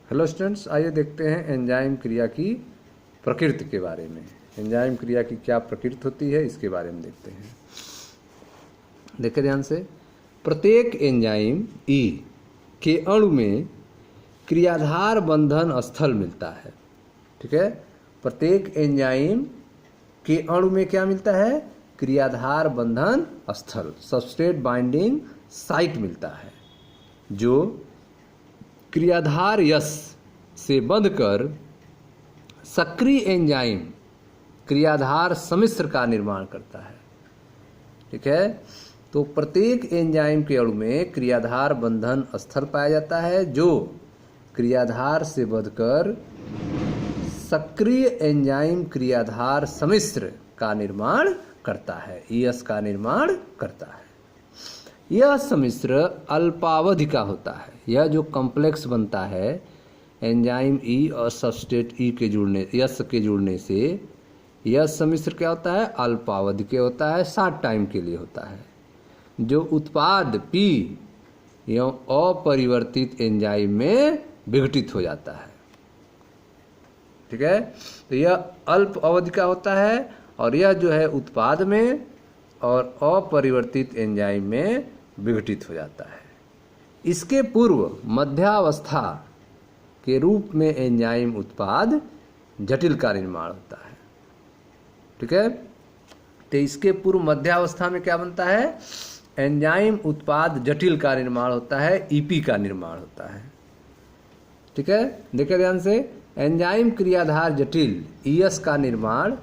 Hello students, आइए देखते हैं एंजाइम क्रिया की प्रकृति के बारे में। एंजाइम क्रिया की क्या प्रकृति होती है इसके बारे में देखते हैं। देखिए ध्यान से, प्रत्येक एंजाइम ई के अणु में क्रियाधार बंधन स्थल मिलता है। ठीक है, प्रत्येक एंजाइम के अणु में क्या मिलता है? क्रियाधार बंधन स्थल, सबस्ट्रेट बाइंडिंग साइट मिलता है, जो क्रियाधार यस से बंधकर सक्रिय एंजाइम क्रियाधार सम्मिश्र का निर्माण करता है। ठीक है, तो प्रत्येक एंजाइम के अणु में क्रियाधार बंधन स्थल पाया जाता है, जो क्रियाधार से बंधकर सक्रिय एंजाइम क्रियाधार सम्मिश्र का निर्माण करता है, यस का निर्माण करता है। यह सम्मिश्र अल्पावधि का होता है। यह जो कॉम्प्लेक्स बनता है एंजाइम ई और सबस्ट्रेट ई के जुड़ने, यस के जुड़ने से, यह सम्मिश्र क्या होता है? अल्पावधि के होता है, शॉर्ट टाइम के लिए होता है, जो उत्पाद पी एवं अपरिवर्तित एंजाइम में विघटित हो जाता है। ठीक है, तो यह अल्प अवधि का होता है और यह जो है उत्पाद में और अपरिवर्तित एंजाइम में विघटित हो जाता है। इसके पूर्व मध्यावस्था के रूप में एंजाइम उत्पाद जटिल का निर्माण होता है। ठीक है, तो इसके पूर्व मध्यावस्था में क्या बनता है? एंजाइम उत्पाद जटिल का निर्माण होता है, ईपी का निर्माण होता है। ठीक है, देखिए ध्यान से, एंजाइम क्रियाधार जटिल ईएस का निर्माण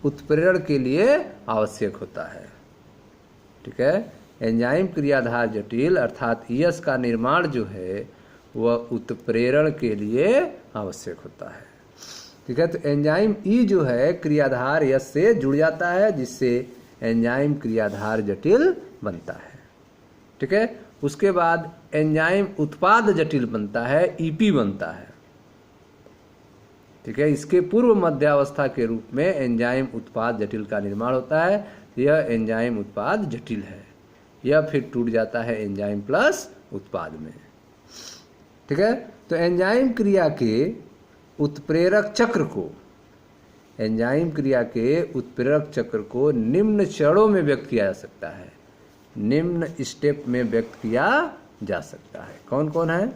उत्प्रेरण के लिए आवश्यक होता है। ठीक है, एंजाइम क्रियाधार जटिल अर्थात ईएस का निर्माण जो है वह उत्प्रेरण के लिए आवश्यक होता है। ठीक है, तो एंजाइम ई जो है क्रियाधार यस से जुड़ जाता है, जिससे एंजाइम क्रियाधार जटिल बनता है। ठीक है, उसके बाद एंजाइम उत्पाद जटिल बनता है, ईपी बनता है। ठीक है, इसके पूर्व मध्यावस्था के रूप में एंजाइम उत्पाद जटिल का निर्माण होता है। यह एंजाइम उत्पाद जटिल है, यह फिर टूट जाता है एंजाइम प्लस उत्पाद में। ठीक है, तो एंजाइम क्रिया के उत्प्रेरक चक्र को, एंजाइम क्रिया के उत्प्रेरक चक्र को निम्न चरणों में व्यक्त किया जा सकता है, निम्न स्टेप में व्यक्त किया जा सकता है। कौन कौन है?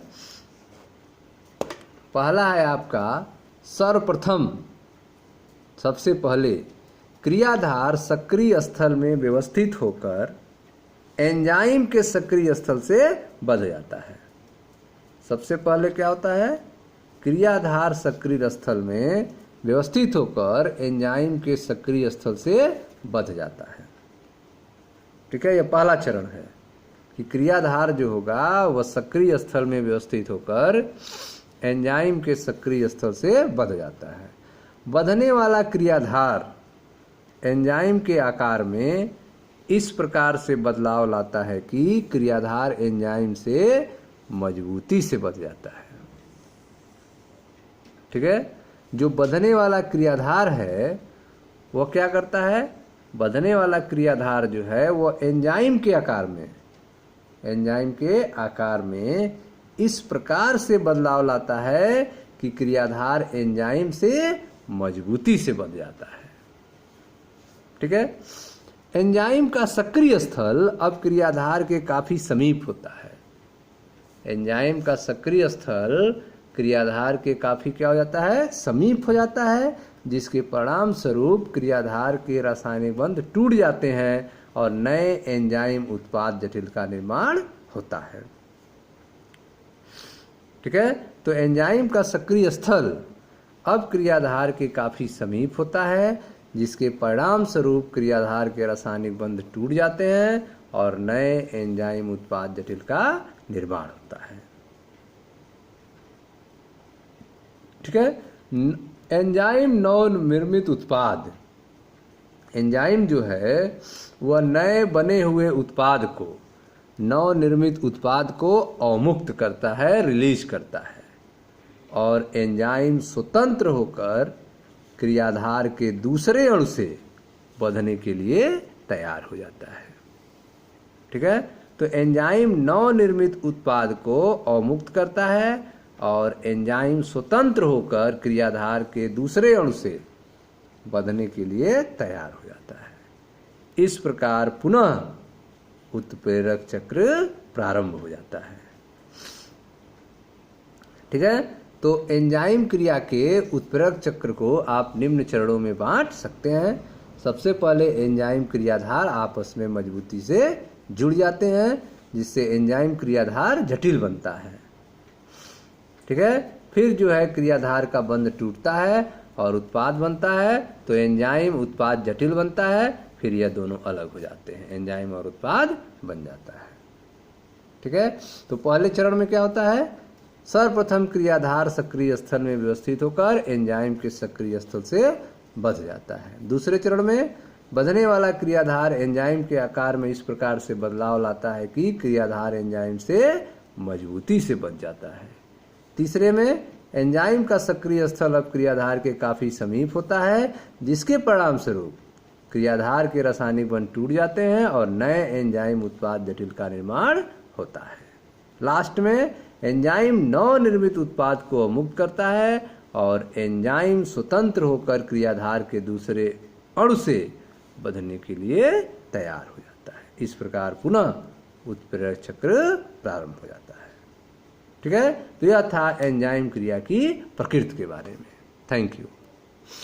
पहला है आपका सर्वप्रथम, सबसे पहले क्रियाधार सक्रिय स्थल में व्यवस्थित होकर एंजाइम के सक्रिय स्थल से बंध जाता है। सबसे पहले क्या होता है? क्रियाधार सक्रिय स्थल में व्यवस्थित होकर एंजाइम के सक्रिय स्थल से बंध जाता है। ठीक है, यह पहला चरण है कि क्रियाधार जो होगा वह सक्रिय स्थल में व्यवस्थित होकर एंजाइम के सक्रिय स्थल से बंध जाता है। बंधने वाला क्रियाधार एंजाइम के आकार में इस प्रकार से बदलाव लाता है कि क्रियाधार एंजाइम से मजबूती से बंध जाता है। ठीक है, जो बंधने वाला क्रियाधार है वह क्या करता है? बंधने वाला क्रियाधार जो है वह एंजाइम के आकार में, एंजाइम के आकार में इस प्रकार से बदलाव लाता है कि क्रियाधार एंजाइम से मजबूती से बंध जाता है। ठीक है, एंजाइम का सक्रिय स्थल अब क्रियाधार के काफी समीप होता है। एंजाइम का सक्रिय स्थल क्रियाधार के काफी क्या हो जाता है? समीप हो जाता है, जिसके परिणाम स्वरूप क्रियाधार के रासायनिक बंध टूट जाते हैं और नए एंजाइम उत्पाद जटिल का निर्माण होता है। ठीक है, तो एंजाइम का सक्रिय स्थल अब क्रियाधार के काफी समीप होता है, जिसके परिणाम स्वरूप क्रियाधार के रासायनिक बंध टूट जाते हैं और नए एंजाइम उत्पाद जटिल का निर्माण होता है। ठीक है, एंजाइम नवनिर्मित उत्पाद, एंजाइम जो है वह नए बने हुए उत्पाद को, नवनिर्मित उत्पाद को अवमुक्त करता है, रिलीज करता है, और एंजाइम स्वतंत्र होकर क्रियाधार के दूसरे अणु से बंधने के लिए तैयार हो जाता है। ठीक है, तो एंजाइम नवनिर्मित उत्पाद को अवमुक्त करता है और एंजाइम स्वतंत्र होकर क्रियाधार के दूसरे अणु से बंधने के लिए तैयार हो जाता है। इस प्रकार पुनः उत्प्रेरक चक्र प्रारंभ हो जाता है। ठीक है, तो एंजाइम क्रिया के उत्प्रेरक चक्र को आप निम्न चरणों में बांट सकते हैं। सबसे पहले एंजाइम क्रियाधार आपस में मजबूती से जुड़ जाते हैं, जिससे एंजाइम क्रियाधार जटिल बनता है। ठीक है, फिर जो है क्रियाधार का बंध टूटता है और उत्पाद बनता है, तो एंजाइम उत्पाद जटिल बनता है, फिर यह दोनों अलग हो जाते हैं, एंजाइम और उत्पाद बन जाता है। ठीक है, तो पहले चरण में क्या होता है, सर्वप्रथम क्रियाधार सक्रिय स्थल में व्यवस्थित होकर एंजाइम के सक्रिय स्थल से बंध जाता है। दूसरे चरण में बंधने वाला क्रियाधार एंजाइम के आकार में इस प्रकार से बदलाव लाता है कि क्रियाधार एंजाइम से मजबूती से बंध जाता है। तीसरे में एंजाइम का सक्रिय स्थल अब क्रियाधार के काफी समीप होता है, जिसके परिणाम स्वरूप क्रियाधार के रासायनिक बंध टूट जाते हैं और नए एंजाइम उत्पाद जटिल का निर्माण होता है। लास्ट में एंजाइम नवनिर्मित उत्पाद को मुक्त करता है और एंजाइम स्वतंत्र होकर क्रियाधार के दूसरे अणु से बंधने के लिए तैयार हो जाता है। इस प्रकार पुनः उत्प्रेरक चक्र प्रारंभ हो जाता है। ठीक है, तो यह था एंजाइम क्रिया की प्रकृति के बारे में। Thank you.